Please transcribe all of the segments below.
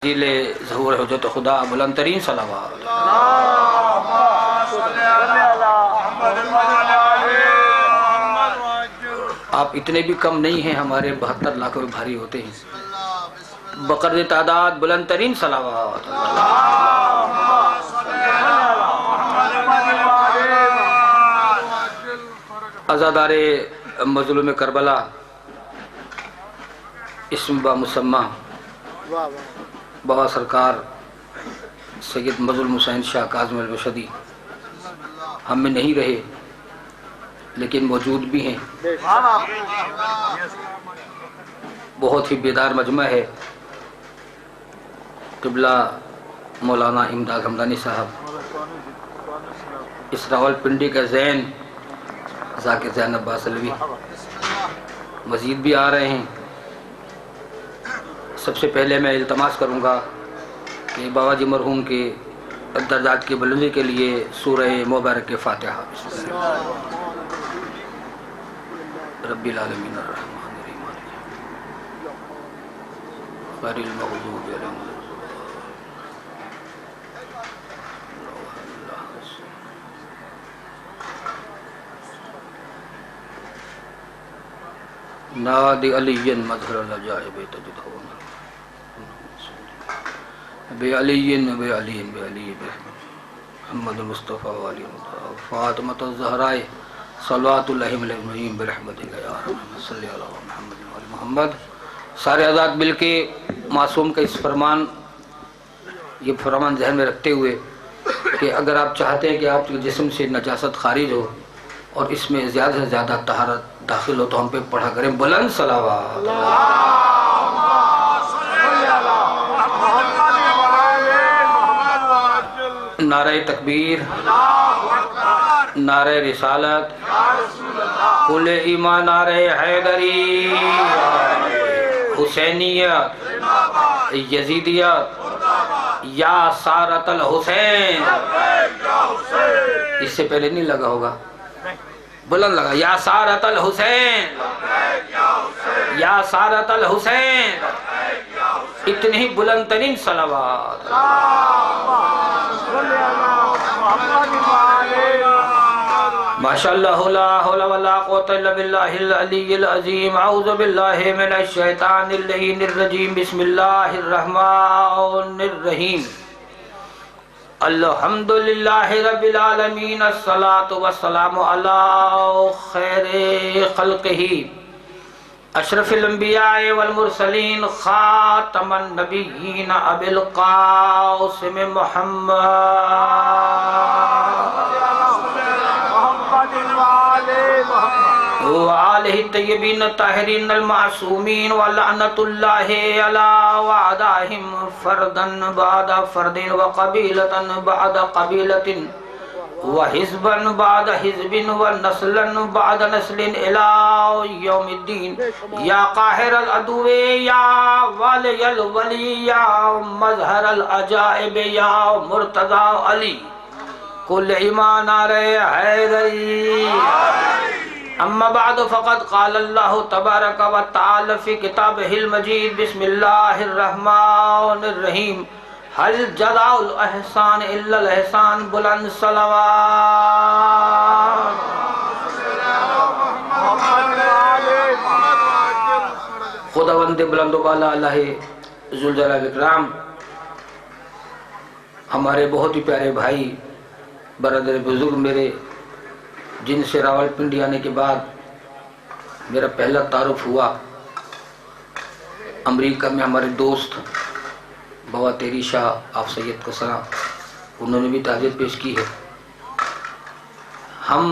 Jail ظہور حجت خدا بلند ترین صلوات۔ آپ اتنے بھی کم نہیں ہیں، ہمارے 72 لاکھ میں بھاری ہوتے ہیں، بقدر تعداد بلند ترین صلوات۔ عزادار مظلوم کربلا اسم با مسمہ بابا سرکار سید مظلوم حسین شاہ کاظم الرشدی ہم میں نہیں رہے لیکن موجود بھی ہیں۔ بہت ہی بیدار مجمع ہے۔ قبلہ مولانا امداد حمدانی صاحب، اس راول پنڈی کا زین ذاکر زین عباس علوی مزید بھی آ رہے ہیں۔ سب سے پہلے میں التماس کروں گا کہ بابا جی مرحوم کے درجات کی بلندی کے لیے سورہ مبارک فاتحہ۔ رب العالمین الرحمن الرحیم غیر المغضوب علیہم نادی علی مظہر العجائب تجدہون بے علی بے علی بے علی محمد مصطفیٰ علی فاطمہ الزہراء صلوات اللہ علیہم برحمتک یا رحمۃ صلی اللہ محمد علی محمد۔ سارے آزاد مل کے معصوم کا اس فرمان، یہ فرمان ذہن میں رکھتے ہوئے کہ اگر آپ چاہتے ہیں کہ آپ کے جسم سے نجاست خارج ہو اور اس میں زیادہ سے زیادہ طہارت داخل ہو تو ہم پہ پڑھا کریں بلند صلوات۔ نعرہ تکبیر، نعرہ رسالت، کل ایمان، نعرہ حیدری، حسینیت، یزیدیت، یا سارت الحسین۔ اس سے پہلے نہیں لگا ہوگا، بلند لگا، یا سارت الحسین، یا سارت الحسین۔ اتنی ہی بلند ترین صلوات۔ ماشاءاللہ لا حول ولا قوة الا باللہ العلی العظیم۔ اعوذ باللہ من الشیطان اللعین الرجیم۔ بسم اللہ الرحمن الرحیم۔ الحمدللہ رب العالمین، الصلاة والسلام علی خیر خلقہ، اشرف الانبیاء والمرسلین، خاتم النبیین، ابی القاسم محمد وآلہ الطیبین الطاہرین المعصومین، ولعنۃ اللہ علی وعدائہم فردا بعد فرد، وقبیلۃ بعد قبیلۃ، وحزبا بعد حزب، ونسلا بعد نسل، الى یوم الدین۔ یا قاہر العدو، یا والی الولی، یا مظہر العجائب، یا مرتضی علی، کل ایمان نعرہ حیدری۔ اما بعد فقد قال اللہ تبارک و تعالی فی کتابہ المجید۔ بسم اللہ الرحمن الرحیم۔ هل جزاء الاحسان الا الاحسان، بلند صلوات۔ خداوند بلند و بالا اللہ ذوالجلال والاکرام، ہمارے بہت ہی پیارے بھائی، برادر بزرگ میرے، جن سے راول پنڈی آنے کے بعد میرا پہلا تعارف ہوا، امریکہ میں ہمارے دوست بابا تیری شاہ آپ سید کسرا، انہوں نے بھی تعزیت پیش کی ہے۔ ہم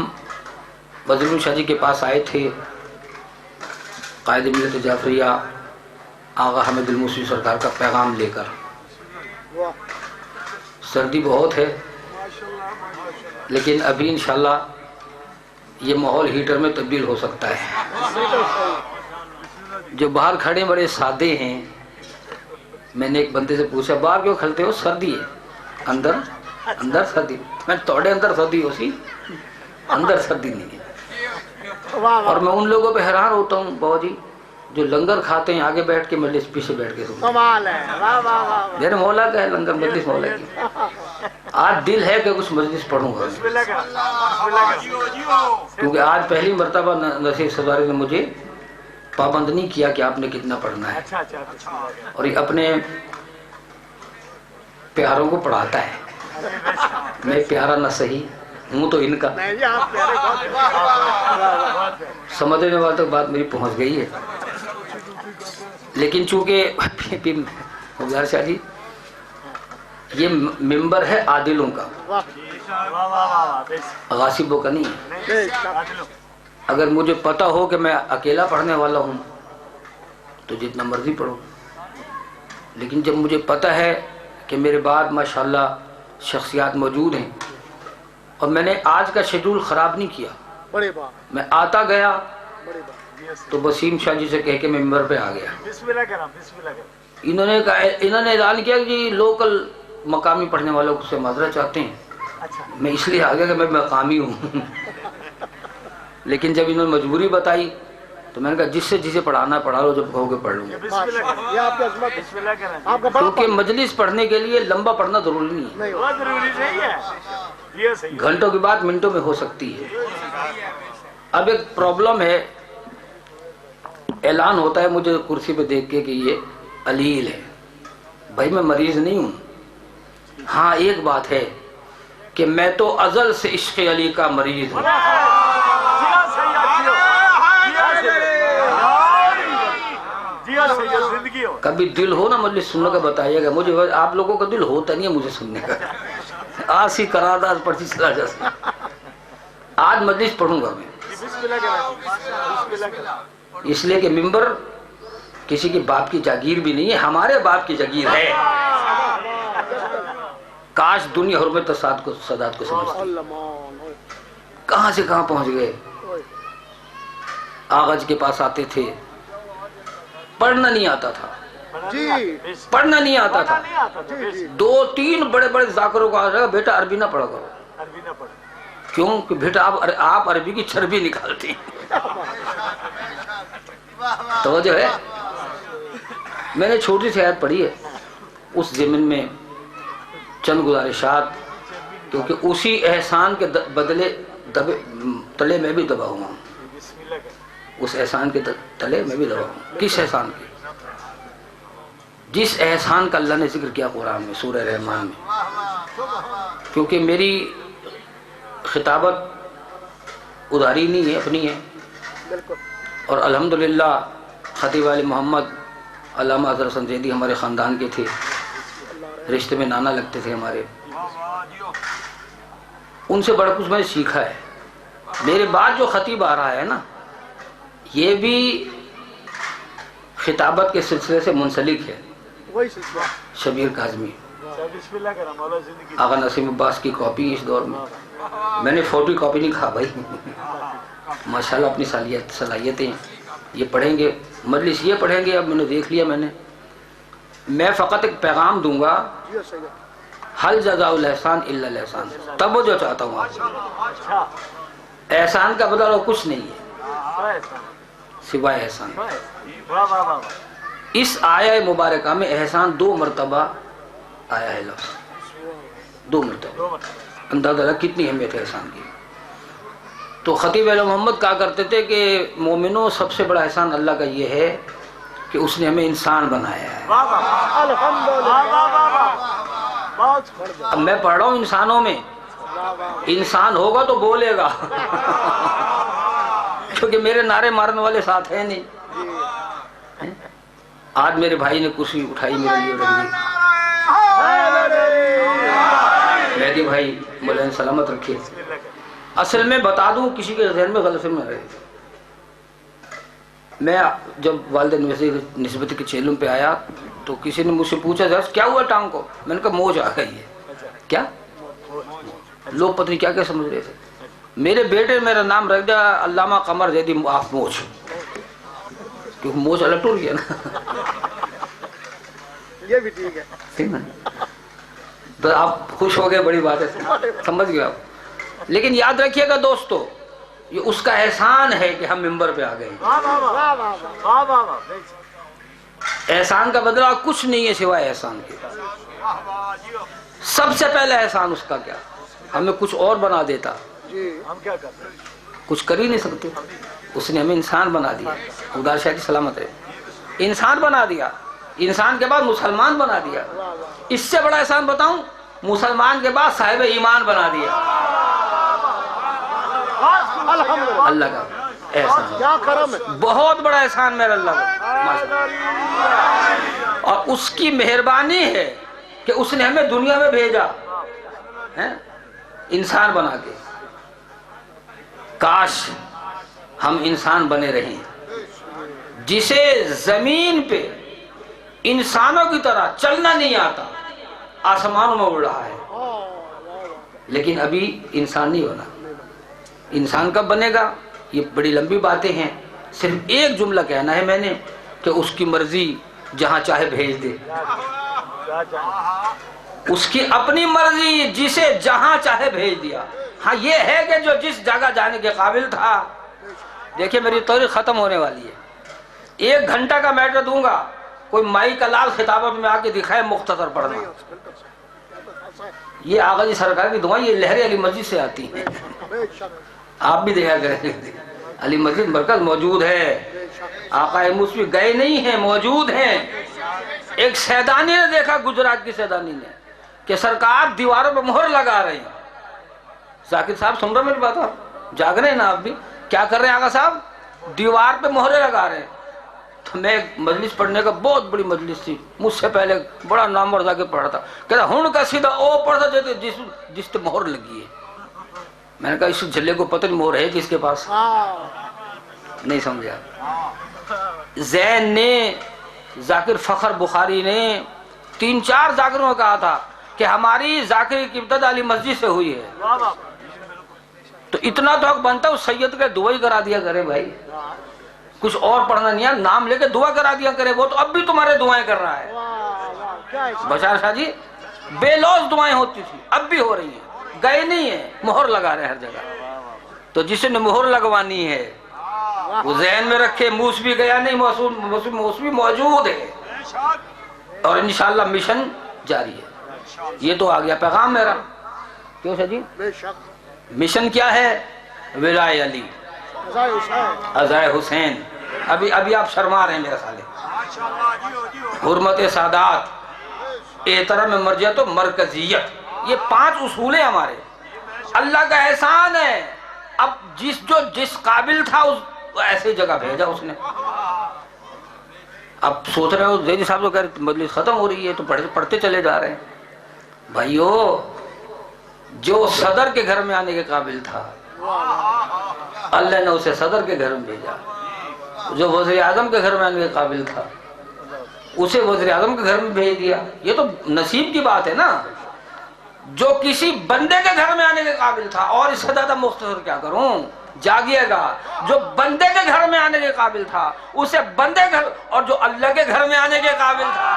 مظلوم شاہ جی کے پاس آئے تھے قائد ملت جعفریہ آغا حمید الموسوی سرکار کا پیغام لے کر۔ سردی بہت ہے لیکن ابھی انشاءاللہ یہ ماحول ہیٹر میں تبدیل ہو سکتا ہے۔ جو باہر کھڑے بڑے سادے ہیں، میں نے ایک بندے سے پوچھا باہر کیوں کھلتے ہو؟ سردی ہے۔ اندر سردی، میں توڑے اندر سردی ہو سی، اندر سردی نہیں ہے۔ اور میں ان لوگوں پہ حیران ہوتا ہوں، بابا جی جو لنگر کھاتے ہیں آگے بیٹھ کے مجلس پیچھے بیٹھ کے سنتے ہیں. کمال ہے. واہ واہ واہ. میرے مولا کا ہے لنگر، مجلس مولا کی. آج دل ہے کہ کچھ مجلس پڑھوں گا، کیونکہ آج پہلی مرتبہ نصیر سرداری نے مجھے پابند نہیں کیا کہ آپ نے کتنا پڑھنا ہے، اور یہ اپنے پیاروں کو پڑھاتا ہے. میں پیارا نہ صحیح ہوں تو ان کا. سمجھنے والے تک بات میری پہنچ گئی ہے. لیکن چونکہ شاہ جی یہ ممبر ہے عادلوں کا، غاصبوں کا نہیں ہے. اگر مجھے پتا ہو کہ میں اکیلا پڑھنے والا ہوں تو جتنا مرضی پڑھوں، لیکن جب مجھے پتا ہے کہ میرے بعد ماشاءاللہ شخصیات موجود ہیں، اور میں نے آج کا شیڈول خراب نہیں کیا، میں آتا گیا تو وسیم شاہ جی سے کہہ کے میں ممبر پہ آ گیا. انہوں نے اعلان کیا کہ جی لوکل مقامی پڑھنے والوں سے معذرت چاہتے ہیں. میں اس لیے آ گیا کہ میں مقامی ہوں. لیکن جب انہوں نے مجبوری بتائی تو میں نے کہا جس سے جسے پڑھانا پڑھا لو، جب کہو گے پڑھ لوں گا. کیونکہ مجلس پڑھنے کے لیے لمبا پڑھنا ضروری نہیں ہے، گھنٹوں کی بات منٹوں میں ہو سکتی ہے. اب ایک پرابلم ہے، اعلان ہوتا ہے مجھے کرسی پہ دیکھ کے کہ یہ علیل ہے. بھائی میں مریض نہیں ہوں. ہاں ایک بات ہے کہ میں تو ازل سے عشق علی کا مریض ہوں. کبھی دل ہو نا مجلس سننے کا بتائیے گا مجھے. آپ لوگوں کا دل ہوتا نہیں ہے مجھے سننے کا. آج ہی کرا تھا، آج پرچی چلا جا سکتا. آج مجلس پڑھوں گا میں، اس لیے کہ ممبر کسی کے باپ کی جاگیر بھی نہیں ہے، ہمارے باپ کی جاگیر ہے. کاش دنیا حرمت سادات کو سمجھتی. کہاں سے کہاں پہنچ گئے. آغاز کے پاس آتے تھے، پڑھنا نہیں آتا تھا، پڑھنا نہیں آتا تھا. 2-3 بڑے بڑے ذاکروں کو آ رہا ہے بیٹا عربی نہ پڑھا کرو. کیوں کہ بیٹا آپ عربی کی چربی نکالتی. توجہ ہے. میں نے چھوٹی سی آیت پڑھی ہے، اس ضمن میں چند گزارشات، کیونکہ اسی احسان کے بدلے تلے میں بھی دبا ہوا ہوں. اس احسان کے تلے میں بھی دبا ہوں. کس احسان کے؟ جس احسان کا اللہ نے ذکر کیا قرآن میں سورہ رحمان میں. کیونکہ میری خطابت ادھاری نہیں ہے، اپنی ہے. اور الحمدللہ خطیب علی محمد علامہ اظہر حسن زیدی ہمارے خاندان کے تھے، رشتے میں نانا لگتے تھے ہمارے. ان سے بڑا کچھ میں نے سیکھا ہے. میرے بعد جو خطیب آ رہا ہے نا، یہ بھی خطابت کے سلسلے سے منسلک ہے. شبیر کاظمی، آقا نسیم عباس کی کاپی اس دور میں نے فوٹو کاپی نہیں کھا بھائی. ماشاءاللہ اپنی صلاحیتیں. یہ پڑھیں گے مجلس، یہ پڑھیں گے. اب میں نے دیکھ لیا. میں فقط ایک پیغام دوں گا، حل جزاء الاحسان الا الاحسان. تب وہ جو چاہتا ہوں آپ، احسان کا بدلہ کچھ نہیں ہے سوائے احسان. اس آیہ مبارکہ میں احسان 2 مرتبہ آیا ہے لفظ، 2 مرتبہ. اندازہ لگا کتنی اہمیت ہے احسان کی. تو خطیب علی محمد کہا کرتے تھے کہ مومنوں سب سے بڑا احسان اللہ کا یہ ہے کہ اس نے ہمیں انسان بنایا ہے. اب میں پڑھ رہا ہوں انسانوں میں، انسان ہوگا تو بولے گا کیونکہ میرے نعرے مارنے والے ساتھ ہیں نہیں. آج میرے بھائی نے کرسی اٹھائی میرے لیے رکھ دی. مہدی بھائی مولانا سلامت رکھے. اصل میں بتا دوں کسی کے ذہن میں غلط فہمی رہے. میں جب والد نسبت کے چیلم پہ آیا تو کسی نے مجھ سے پوچھا کیا ہوا ٹانگ کو. میں نے کہا موج آ گئی ہے. کیا لوگ پتہ نہیں کیا سمجھ رہے تھے. میرے بیٹے میرا نام رکھ دیا علامہ قمر زیدی آف موج، کیونکہ موج الگ ٹوٹ گیا نا. یہ بھی ٹھیک ہے. تو آپ خوش ہو گئے، بڑی بات ہے، سمجھ گئے آپ. لیکن یاد رکھیے گا دوستو، یہ اس کا احسان ہے کہ ہم ممبر پہ آ گئے. احسان کا بدلہ کچھ نہیں ہے سوائے احسان کے. سب سے پہلے احسان اس کا کیا، ہمیں کچھ اور بنا دیتا، کچھ کر ہی نہیں سکتے. اس نے ہمیں انسان بنا دیا. خدا شاہ کی سلامت ہے. انسان بنا دیا، انسان کے بعد مسلمان بنا دیا. اس سے بڑا احسان بتاؤں، مسلمان کے بعد صاحب ایمان بنا دیا. اللہ کا احسان بہت بڑا احسان میرا اللہ کا. اور اس کی مہربانی ہے کہ اس نے ہمیں دنیا میں بھیجا انسان بنا کے. کاش ہم انسان بنے رہیں. جسے زمین پہ انسانوں کی طرح چلنا نہیں آتا، آسمانوں میں اڑ رہا ہے، لیکن ابھی انسان نہیں ہونا. انسان کب بنے گا؟ یہ بڑی لمبی باتیں ہیں. صرف ایک جملہ کہنا ہے میں نے کہ اس کی مرضی جہاں چاہے بھیج دے. اس کی اپنی مرضی جسے جہاں چاہے بھیج دیا. ہاں یہ ہے کہ جو جس جگہ جانے کے قابل تھا. دیکھیں میری تاریخ ختم ہونے والی ہے. 1 گھنٹہ کا میٹر دوں گا، کوئی مائی کا لال خطابت میں آ کے دکھائے مختصر پڑھنا. یہ آغا جی سرکار کی دعائیں یہ لہریں علی مسجد سے آتی ہیں. آپ بھی دیکھا کریں، علی مسجد مرکز موجود ہے. آقا موسوی گئے نہیں ہیں، موجود ہیں. ایک سیدانی نے دیکھا، گجرات کی سیدانی نے، کہ سرکار دیواروں پہ مہر لگا رہے ہیں. ذاکر صاحب سن رہے میری بات؟ آپ جاگ رہے ہیں نا؟ آپ بھی کیا کر رہے ہیں آقا صاحب؟ دیوار پہ مہرے لگا رہے ہیں. تو میں مجلس پڑھنے کا، بہت بڑی مجلس تھی، مجھ سے پہلے بڑا نامور جا کے پڑھا تھا، کہتا ہن کا سیدھا او پڑھتا جاتے جس پہ مہر لگی ہے. میں نے کہا اس جھلے کو پتہ نہیں مہر ہے کس کے پاس. نہیں سمجھا. زین نے، ذاکر فخر بخاری نے 3-4 ذاکروں کو کہا تھا کہ ہماری ذاکر کی ابتدا علی مسجد سے ہوئی ہے. تو اتنا تو حق بنتا اس سید کے دعا ہی کرا دیا کرے بھائی. کچھ اور پڑھنا نہیں ہے، نام لے کے دعا کرا دیا کرے. وہ تو اب بھی تمہارے دعائیں کر رہا ہے. بشار شاہ جی بے لوز دعائیں ہوتی تھی، اب بھی ہو رہی ہیں. گئے نہیں ہیں، مہر لگا رہے ہر جگہ. تو جس نے مہر لگوانی ہے وہ ذہن میں رکھے. موسوی گیا نہیں، موسوی موجود ہے، اور انشاءاللہ مشن جاری ہے. یہ تو آ گیا پیغام میرا. کیوں شاہ جی؟ مشن کیا ہے؟ ولائے علی، عزائے حسین. ابھی آپ شرما رہے ہیں میرے سالے. حرمت سادات، احترام مرجعیت و مرکزیت، یہ 5 اصول ہیں ہمارے. اللہ کا احسان ہے. اب جس قابل تھا اس ایسی جگہ بھیجا اس نے. اب سوچ رہے ہو زیدی صاحب تو کہہ رہے مجلس ختم ہو رہی ہے تو پڑھتے چلے جا رہے ہیں. بھائیو، جو صدر کے گھر میں آنے کے قابل تھا اللہ نے اسے صدر کے گھر میں بھیجا. جو وزیر اعظم کے گھر میں آنے کے قابل تھا اسے وزیر اعظم کے گھر میں بھیج دیا. یہ تو نصیب کی بات ہے نا. جو کسی بندے کے گھر میں آنے کے قابل تھا، اور اس سے زیادہ مختصر کیا کروں، جاگیے گا. جو بندے کے گھر میں آنے کے قابل تھا اسے بندے گھر، اور جو اللہ کے گھر میں آنے کے قابل تھا.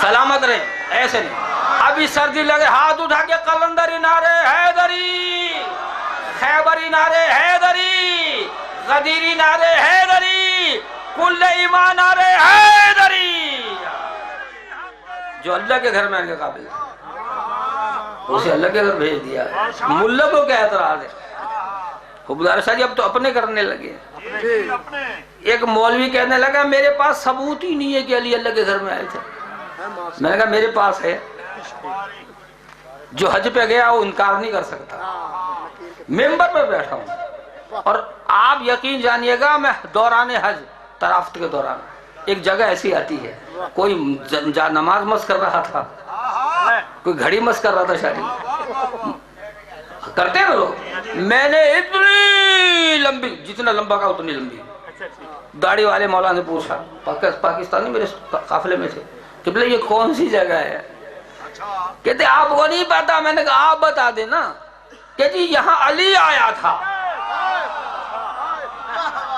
سلامت رہے. ایسے نہیں. ابھی سردی لگے ہاتھ اٹھا کے قلندری نعرے حیدری، خیبری نعرے حیدری، غدیری نعرے حیدری، کل ایمان نعرے حیدری. جو اللہ کے گھر میں آنے کے قابل تھا اسے اللہ کے گھر بھیج دیا. ملا کو کیا اعتراض ہے؟ خبردار شاہ جی اب تو اپنے کرنے لگے. ایک مولوی کہنے لگا میرے پاس ثبوت ہی نہیں ہے کہ علی اللہ کے گھر میں آئے تھے. میں نے کہا میرے پاس ہے. جو حج پہ گیا وہ انکار نہیں کر سکتا. ممبر پہ بیٹھا ہوں، اور آپ یقین جانیے گا میں دوران حج طرافت کے دوران ایک جگہ ایسی آتی ہے، کوئی نماز مس کر رہا تھا، کوئی گھڑی مس کر رہا تھا. شاید کرتے ہیں نا لوگ. میں نے اتنی لمبی، جتنا لمبا کا اتنی لمبی داڑھی والے مولانا نے پوچھا، پاکستانی میرے قافلے میں تھے، کہ بھلے یہ کون سی جگہ ہے؟ کہتے آپ کو نہیں پتا. میں نے کہا آپ بتا دینا. کہ جی یہاں علی آیا تھا.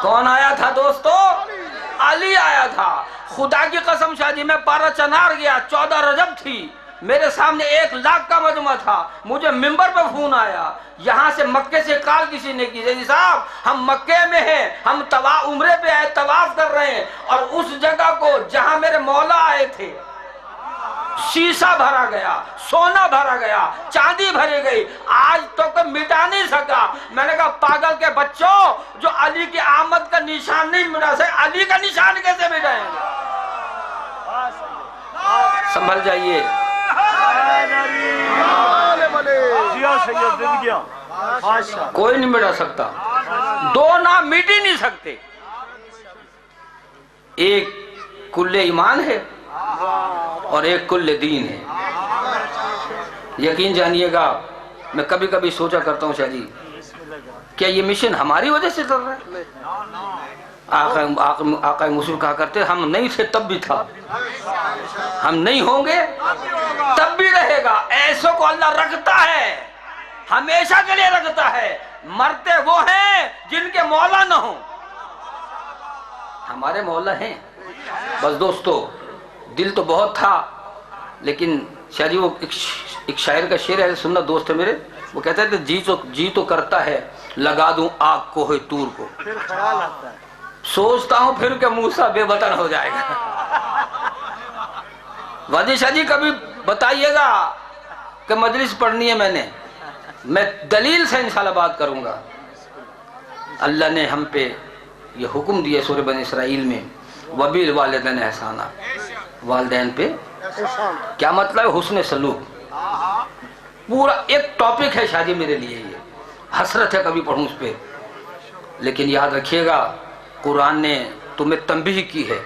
کون آیا تھا دوستو؟ علی آیا تھا. خدا کی قسم شاہ جی میں پارا چنار گیا، 14 رجب تھی، میرے سامنے 1 لاکھ کا مجمع تھا، مجھے ممبر پہ فون آیا، یہاں سے مکے سے کال کسی نے کی، جی صاحب ہم مکے میں ہیں، ہم عمرے پہ آئے، طواف کر رہے ہیں، اور اس جگہ کو جہاں میرے مولا آئے تھے شیشہ بھرا گیا، سونا بھرا گیا، چاندی بھری گئی، آج تو کوئی مٹا نہیں سکا۔ میں نے کہا پاگل کے بچوں، جو علی کی آمد کا نشان نہیں مٹا سکے، علی کا نشان کیسے مٹائیں گے؟ سنبھل جائیے۔ کوئی نہیں مٹا سکتا، 2 نام مٹ ہی نہیں سکتے۔ ایک کل ایمان ہے اور ایک کل دین ہے۔ یقین جانیے گا، میں کبھی کبھی سوچا کرتا ہوں شاہ جی، کیا یہ مشن ہماری وجہ سے چل رہا ہے؟ آقا مسلم کہا کرتے ہم نہیں تھے تب بھی تھا، ہم نہیں ہوں گے تب بھی رہے گا۔ ایسوں کو اللہ رکھتا ہے، ہمیشہ کے لیے رکھتا ہے۔ مرتے وہ ہیں جن کے مولا نہ ہوں، ہمارے مولا ہیں۔ بس دوستو، دل تو بہت تھا، لیکن شاہ جی وہ ایک شاعر کا شعر ہے، سننا دوست ہے میرے، وہ کہتے تھے جی تو کرتا ہے لگا دوں آگ کو ہے تور کو، پھر خیال آتا ہے سوچتا ہوں پھر کہ موسیٰ بے وطن ہو جائے گا۔ وادی شاہ جی کبھی بتائیے گا کہ مجلس پڑھنی ہے، میں دلیل سے انشاءاللہ بات کروں گا۔ اللہ نے ہم پہ یہ حکم دیا سورہ بنی اسرائیل میں، وَبِالْوَالِدَيْنِ احسانا، والدین پہ کیا مطلب ہے؟ حسن سلوک۔ پورا ایک ٹاپک ہے شاہ جی میرے لیے، یہ حسرت ہے کبھی پڑھوں اس پہ، لیکن یاد رکھیے گا قرآن نے تمہیں تنبیہ کی ہے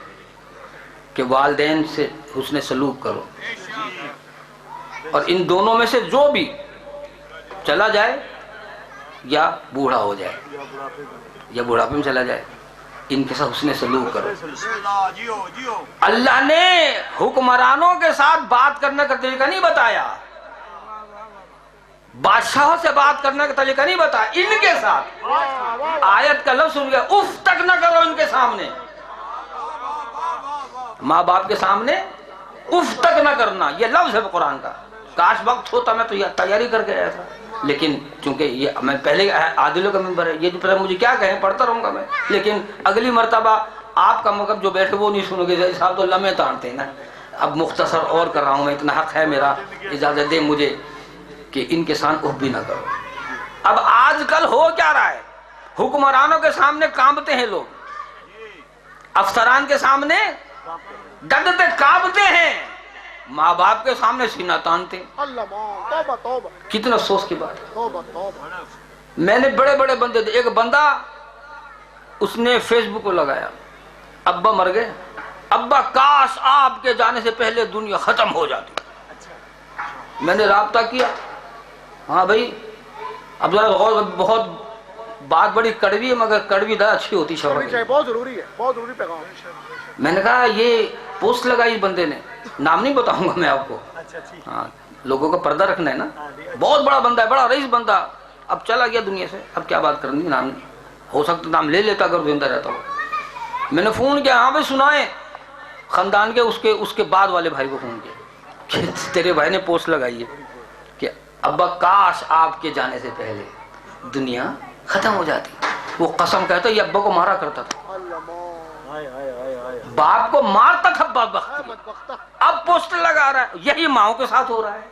کہ والدین سے حسن سلوک کرو، اور ان دونوں میں سے جو بھی چلا جائے یا بوڑھا ہو جائے یا بڑھاپے میں چلا جائے، ان کے ساتھ حسن سلوک کرو۔ اللہ نے حکمرانوں کے ساتھ بات کرنے کا طریقہ نہیں بتایا، بادشاہوں سے بات کرنے کا طریقہ نہیں بتایا، ان کے ساتھ آیت کا لفظ سن گیا، اف تک نہ کرو ان کے سامنے، ماں باپ کے سامنے اف تک نہ کرنا، یہ لفظ ہے قرآن کا۔ کاش وقت ہوتا میں تو یہ تیاری کر کے آیا تھا، لیکن چونکہ یہ میں پہلے عادلوں کا ممبر ہے، یہ جو مجھے کیا کہیں پڑھتا رہوں گا میں، لیکن اگلی مرتبہ آپ کا مطلب جو بیٹھے وہ نہیں سنو گے، صاحب تو لمحے تانتے ہیں نا۔ اب مختصر اور کر رہا ہوں میں، اتنا حق ہے میرا، اجازت دے مجھے کہ ان کے سامنے اف بھی نہ کرو۔ اب آج کل ہو کیا رہا ہے، حکمرانوں کے سامنے کانپتے ہیں لوگ، افسران کے سامنے ڈرتے کانپتے ہیں، ماں باپ کے سامنے سینہ تانتے ہیں۔ کتنا افسوس کی بات ہے۔ میں نے بڑے بڑے بندے تھے، ایک بندہ اس نے فیس بک کو لگایا، ابا مر گئے، ابا کاش آپ کے جانے سے پہلے دنیا ختم ہو جاتی۔ میں نے رابطہ کیا، ہاں بھائی اب ذرا غور، بہت بات بڑی کڑوی ہے مگر کڑوی دا اچھی ہوتی شوہر، بہت ضروری ہے، بہت ضروری پیغام۔ میں نے کہا یہ پوسٹ لگائی بندے نے، نام نہیں بتاؤں گا میں آپ کو، ہاں لوگوں کا پردہ رکھنا ہے نا، بہت بڑا بندہ ہے، بڑا رئیس بندہ، اب چلا گیا دنیا سے، اب کیا بات کرنی، نام ہو سکتا نام لے لیتا اگر زندہ رہتا ہو۔ میں نے فون کیا، ہاں بھائی سنائیں، خاندان کے اس کے بعد والے بھائی کو فون کیا کہ تیرے بھائی نے پوسٹ لگائی ہے کہ ابا کاش آپ کے جانے سے پہلے دنیا ختم ہو جاتی۔ وہ قسم کہتا یہ ابا کو مارا کرتا تھا، باپ کو مارتا تھا بدبخت، اب پوسٹ لگا رہا ہے، یہی ماں کے ساتھ ہو رہا ہے۔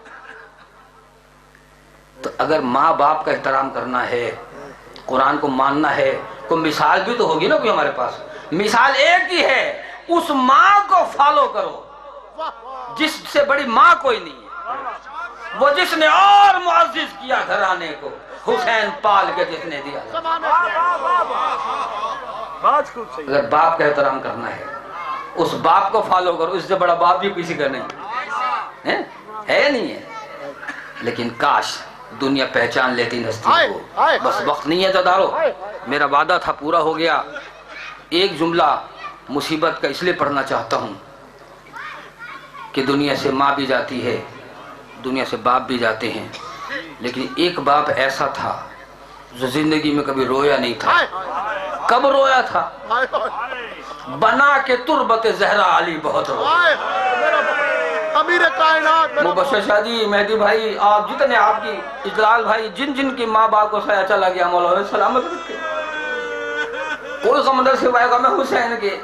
تو اگر ماں باپ کا احترام کرنا ہے، قرآن کو ماننا ہے، کوئی مثال بھی تو ہوگی نا کوئی ہمارے پاس، مثال ایک ہی ہے، اس ماں کو فالو کرو جس سے بڑی ماں کوئی نہیں ہے، وہ جس نے اور معزز کیا گھرانے کو، حسین پال کے جس نے دیا۔ اگر باپ کا احترام کرنا ہے اس باپ کو فالو کرو، اس سے بڑا باپ بھی کسی کا نہیں ہے نہیں ہے۔ لیکن کاش دنیا پہچان لیتی ہستی کو، بس وقت نہیں ہے جدارو، میرا وعدہ تھا پورا ہو گیا۔ ایک جملہ مصیبت کا اس لیے پڑھنا چاہتا ہوں کہ دنیا سے ماں بھی جاتی ہے، دنیا سے باپ بھی جاتے ہیں، لیکن ایک باپ ایسا تھا جو زندگی میں کبھی رویا نہیں تھا، کب رویا تھا؟ بنا کے تربت زہرا علی بہت روئے. امیر کائنات مبشر شاہ جی، مہدی بھائی، آپ جتنے آپ کی اجلال بھائی، جن جن کی ماں باپ کو سایہ چلا گیا مولا علیہ سلامت رکھے. کوئی غمدر سوائے غم حسین کے.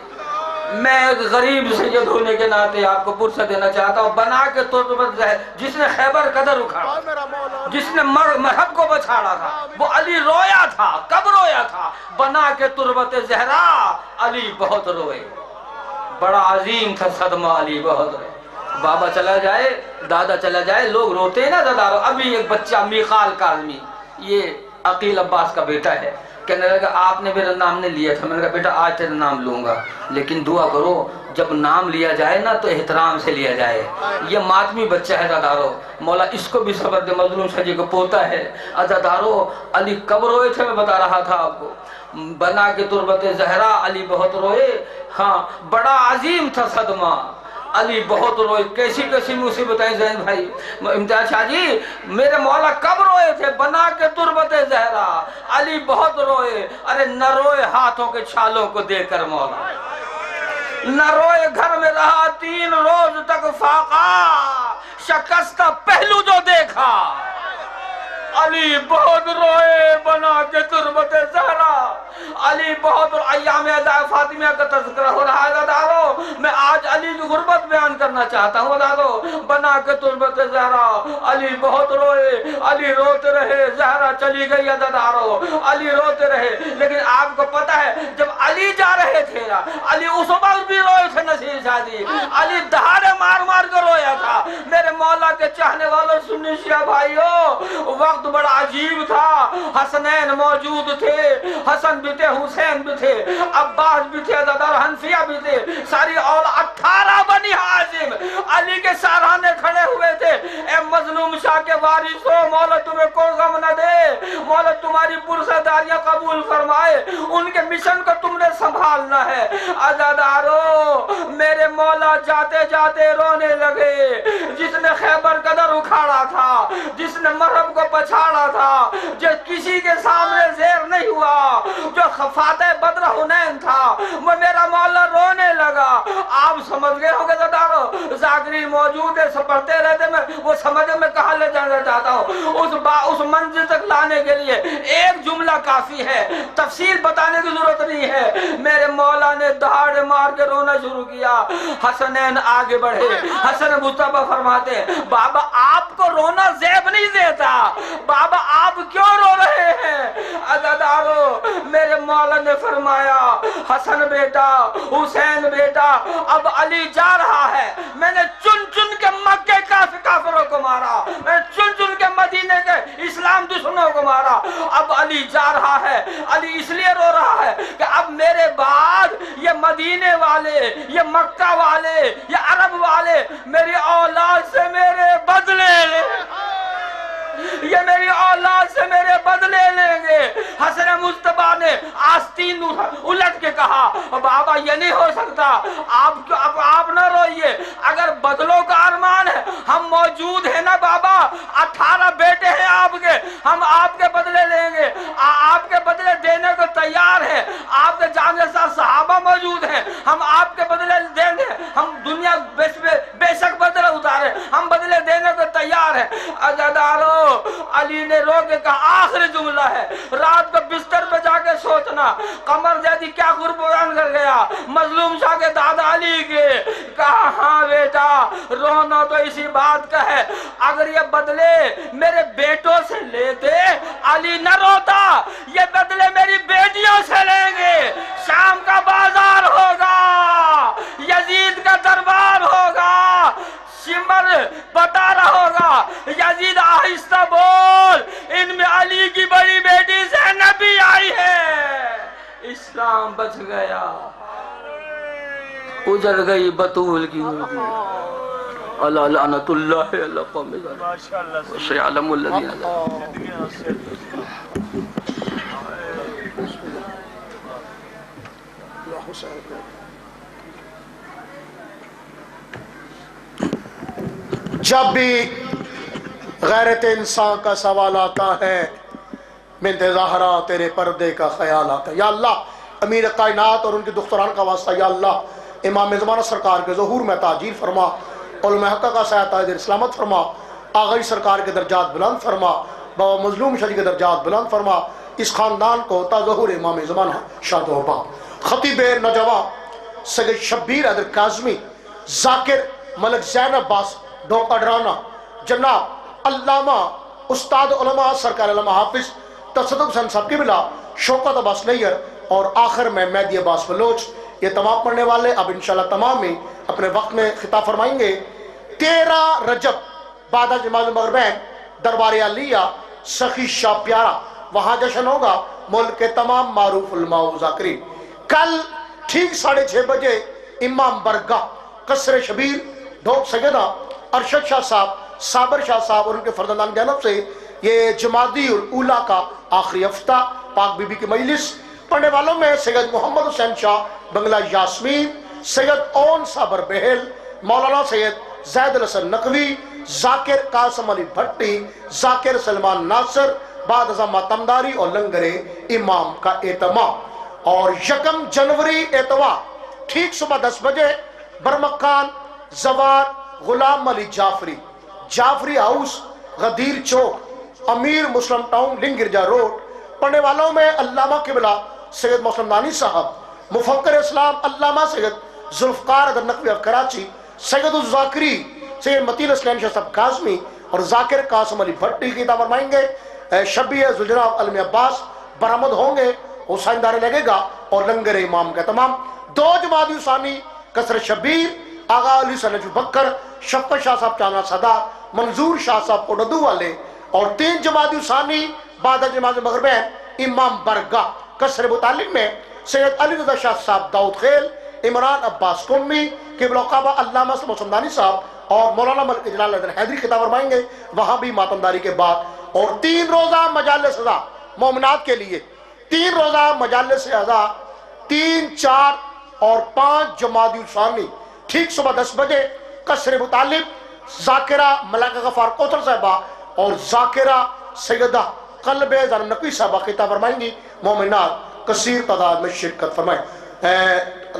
میں ایک غریب سید ہونے کے ناطے آپ کو پرسہ دینا چاہتا ہوں. بنا کے تربت زہرا، جس نے خیبر قدر اکھاڑا، جس نے مذہب کو بچھاڑا تھا، وہ علی رویا تھا. کب رویا تھا؟ بنا کے تربت زہرا علی بہت روئے. بڑا عظیم تھا صدمہ، علی بہت روئے. بابا چلا جائے، دادا چلا جائے، لوگ روتے ہیں نا زدارو. ابھی ایک بچہ میخال کاظمی، یہ عقیل عباس کا بیٹا ہے، کہنے لگا آپ نے میرا نام نہیں لیا تھا. میں نے کہا بیٹا آج تیرا نام لوں گا، لیکن دعا کرو جب نام لیا جائے نا تو احترام سے لیا جائے. یہ ماتمی بچہ ہے زدارو. مولا اس کو بھی صبر دے، مظلوم شاہ جی کو پوتا ہے. زدارو علی کب روئے تھے میں بتا رہا تھا آپ کو. بنا کے تربت زہرا علی بہت روئے. ہاں بڑا عظیم تھا صدمہ، علی بہت روئے. کیسی کیسی مصیبتیں زین بھائی. امتیاز شاہ جی، میرے مولا کب روئے تھے؟ بنا کے تربت زہرا علی بہت روئے. ارے نہ روئے ہاتھوں کے چھالوں کو دے کر مولا، نہ روئے گھر میں رہا 3 روز تک فاقہ، شکستہ پہلو جو دیکھا. علی بہت روئے بنا کے تربت زہرا. علی بہت ایام اداء فاطمیہ کا تذکرہ ہو رہا ہے دادو. میں آج علی کی غربت بیان کرنا چاہتا ہوں دادو. بنا کے تربت زہرا علی بہت روئے. علی روتے رہے، زہرا چلی گئی دادو. علی روتے رہے. لیکن آپ کو پتہ ہے جب علی جا رہے تھے، علی اس وقت بھی روئے تھے. نصیر شاہ جی، علی دہاڑے مار مار کر رویا تھا. میرے مولا کے چاہنے والوں سنی شیعہ بھائیو، وقت بڑا عجیب تھا. حسنین موجود تھے، حسن بھی تھے، حسین بھی تھے، عباس بھی تھے، دادر حنفیہ بھی تھے. ساری اور 18 بنی ہاشم علی کے سرانے کھڑے ہوئے تھے. اے مظلوم شاہ کے وارثو، مولا تمہیں کوئی غم نہ دے، مولا تمہاری پرسداریاں قبول فرمائے. ان کے مشن کو تم نے سنبھالنا ہے. عزادارو میرے مولا جاتے جاتے رونے لگے. جس نے خیبر قدر اکھاڑا تھا، جس نے مرہب کو پچھاڑا تھا، جو کسی کے سامنے زیر نہیں ہوا، جو فاتح بدر حنین تھا، وہ میرا مولا رونے لگا. آپ سمجھ گئے ہو گے زدارو، ذاکرین موجود ہے، سب پڑھتے رہتے. میں وہ سمجھے میں کہاں لے جانا چاہتا ہوں. اس منزل تک لانے کے لیے ایک جملہ کافی ہے، تفصیل بتانے کی ضرورت نہیں ہے. میرے مولا نے دہاڑے مار کے رونا شروع کیا. حسنین آگے بڑھے. حسن مصطفیٰ فرماتے ہیں بابا آپ کو رونا زیب نہیں دیتا، بابا آپ کیوں رو رہے ہیں؟ عزادارو میرے مولا نے فرمایا حسن بیٹا، حسین بیٹا، اب علی جا رہا ہے. میں نے چن چن کے مکے کافروں کو مارا، میں نے چن چن کے مدینے کے اسلام دشمنوں کو مارا. اب علی جا رہا ہے. علی اس لیے رو رہا ہے کہ اب میرے بعد یہ مدینے والے، یہ مکہ والے، یہ عرب والے میری اولاد سے میرے بدلے لیں، یہ میری اولاد سے میرے بدلے لیں گے. حسن مصطفیٰ نے آستین الٹ کے کہا بابا یہ نہیں ہو سکتا، آپ نہ روئیے. اگر بدلوں کا ارمان ہے ہم موجود ہیں نا بابا. 18 بیٹے ہیں آپ کے، ہم آپ کے بدلے لیں گے، آپ کے بدلے دینے کو تیار ہیں. آپ کے جانے سے صحابہ موجود ہیں، ہم آپ کے بدلے دیں گے. ہم دنیا بے شک بدلے اتارے، ہم بدلے دینے کو تیار ہیں. عزادارو علی نے رو کے کہا آخری جملہ ہے، رات کو بستر پہ جا کے سوچنا قمر زیدی کیا غرب بیان کر گیا مظلوم شاہ کے دادا علی کے. کہا ہاں بیٹا رونا تو اسی بات کا ہے، اگر یہ بدلے میرے بیٹوں سے لیتے علی نہ روتا، یہ بدلے میری بیٹیوں سے لیں گے. شام کا بازار ہوگا، یزید کا دربار ہوگا، شمر بتا رہا ہوگا یزید آہستہ بول ان میں علی کی بڑی بیٹی زینب بھی آئی ہے. اسلام بچ گیا، اجڑ گئی بطول کی اردو. اللہ لعنت اللہ علی قوم ظالمین وسيعلم الذين جب بھی غیرت انسان کا سوال آتا ہے بنت زہرا تیرے پردے کا خیال آتا ہے. یا اللہ امیر کائنات اور ان کے دختران کا واسطہ یا اللہ امام زمانہ سرکار کے ظہور میں تاجیل فرما، علماء حق کا سایہ تاج اسلامت فرما، آغائی سرکار کے درجات بلند فرما، بابا مظلوم شریف کے درجات بلند فرما، اس خاندان کو تا ظہور امام زمانہ شاد و با۔ خطیب نوجوان سید شبیر حیدر کاظمی، ذاکر ملک زین عباس ڈوکاڈرانا، جناب علامہ استاد علماء سرکار علامہ حافظ تصدق حسین صاحب کی بلا، شوکت عباس نیئر، اور آخر میں مہدی عباس بلوچ، یہ تمام پڑھنے والے اب انشاءاللہ تمام ہی اپنے وقت میں خطاب فرمائیں گے۔ 13 رجب بعد از نماز مغربین دربار علیہ سخی شاہ پیارا، وہاں جشن ہوگا ملک کے تمام معروف علماء و ذاکرین۔ کل ٹھیک 6:30 بجے امام برگاہ قصر شبیر ڈھوک سیدہ ارشد شاہ صاحب، صابر شاہ صاحب اور ان کے فرزندان کی جانب سے یہ جمادی الاولیٰ کا آخری ہفتہ پاک بی بی کی مجلس، پڑھنے والوں میں سید محمد حسین شاہ بنگلہ یاسمین، سید اون صابر بہل، مولانا سید زید الحسن نقوی، ذاکر قاسم علی بھٹی، ذاکر سلمان ناصر، بعد ازاں ماتمداری اور لنگر امام کا اہتمام۔ اور 1 جنوری اتوار ٹھیک صبح 10 بجے برمکان زوار غلام علی جعفری ہاؤس غدیر چوک امیر مسلم ٹاؤن لنگ گرجا روڈ، پڑھنے والوں میں علامہ قبلہ سید محسن دانی صاحب، مفکر اسلام علامہ سید ذوالفقار حیدر نقوی آف کراچی، سید الذاکری سید متین اسلام شاہ صاحب کاظمی اور ذاکر قاسم علی بھٹی کی خطاب فرمائیں گے۔ شبیہ ذوالجناب علمی عباس برآمد ہوں گے، حسین دارے لگے گا اور لنگر امام کا تمام۔ 2 جمادی ثانی قصر شبیر آغا علی سنجو بکر، شفقت شاہ صاحب چانا صدا، منظور شاہ صاحب اردو والے، اور 3 جمادی ثانی بعد از نماز مغربین امام برگاہ قصر ابوطالب میں سید علی رضا شاہ صاحب داؤد خیل، عمران عباس قمی، قبلہ کعبہ علامہ محسن دانی صاحب اور مولانا ملک جلال حیدر حیدری خطاب فرمائیں گے، وہاں بھی ماتمداری کے بعد۔ اور 3 روزہ مجالس ازا مومنات کے لیے، 3 روزہ مجالس ازا 3، 4 اور 5 جمادی ثانی ٹھیک صبح 10 بجے قصر ابوطالب، ذاکرہ ملکہ غفار کوثر صاحبہ اور ذاکرہ سیدہ قلب زن نقوی صاحبہ خطاب فرمائیں گی۔ مومنات کثیر تعداد میں شرکت فرمائیں۔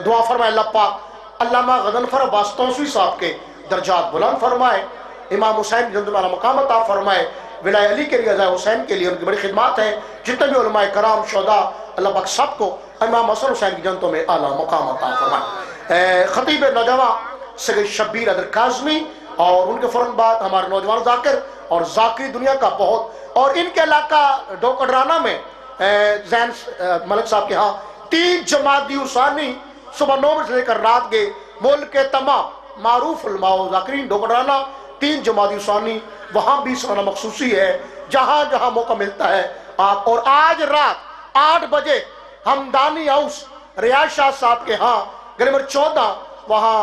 دعا فرمائے اللہ پاک علامہ غضنفر عباس توسوی صاحب کے درجات بلند فرمائے، امام حسین جند اللہ مقام عطا فرمائے، ولایہ علی کے لیے رضا حسین کے لیے ان کی بڑی خدمات ہیں، جتنے بھی علماء کرام شہداء اللہ پاک سب کو امام حسن حسین کی جنتوں میں اعلیٰ مقام عطا فرمائے۔ خطیب نوجوان سید شبیر حیدر کاظمی اور ان کے فوراً بعد ہمارے نوجوان ذاکر اور ذاکری دنیا کا بہت، اور ان کے علاقہ ڈوکاڈرانا میں زین ملک صاحب کے ہاں 3 جمادی ثانی صبح 9 بجے سے لے کر رات کے ملک کے تمام معروف علماء و ذاکرین ڈوکاڈرانا 3 جمادی ثانی، وہاں بھی سنہ مخصوصی ہے، جہاں جہاں موقع ملتا ہے آپ۔ اور آج رات 8 بجے ہمدانی ہاؤس ریاض شاہ صاحب کے ہاں گلی نمبر 14 وہاں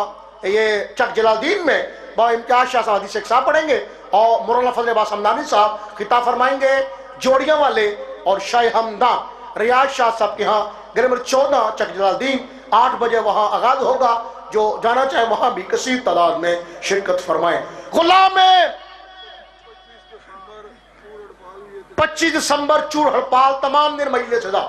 یہ چک جلال الدین میں با امتیاز شاہ صاحب حدیث ایک صاحب پڑھیں گے، اور مولانا فضل عباس ہمدانی صاحب خطاب فرمائیں گے۔ جوڑیاں والے اور شاہ ہمدان ریاض شاہ صاحب کے ہاں گلی نمبر 14 چک جلال الدین 8 بجے وہاں آغاز ہوگا، جو جانا چاہے وہاں بھی کثیر تعداد میں شرکت فرمائیں۔ غلام 25 دسمبر چور ہڑپال تمام دن مجلس سزا،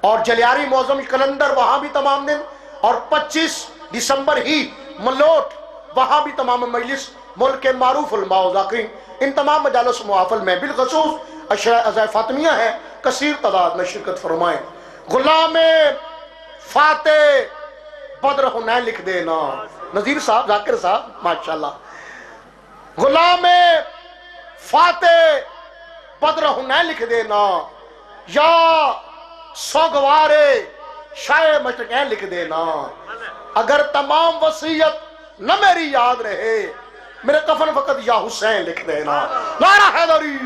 اور جلیاری معظم کلندر وہاں بھی تمام دن، اور 25 دسمبر ہی ملوٹ وہاں بھی تمام مجلس ملک کے معروف علماء و ذاکرین۔ ان تمام مجالس محافل میں بالخصوص اشرا عزائے فاطمیہ ہیں، کثیر تعداد میں شرکت فرمائیں۔ غلام فاتح بدر حنین لکھ دینا، نذیر صاحب ذاکر صاحب ماشاءاللہ۔ غلام فاتح بدر حنین لکھ دینا، یا سوگوارے شاہ مشرقین لکھ دینا، اگر تمام وصیت نہ میری یاد رہے میرے کفن فقط یا حسین لکھ دینا۔ نعرہ حیدری۔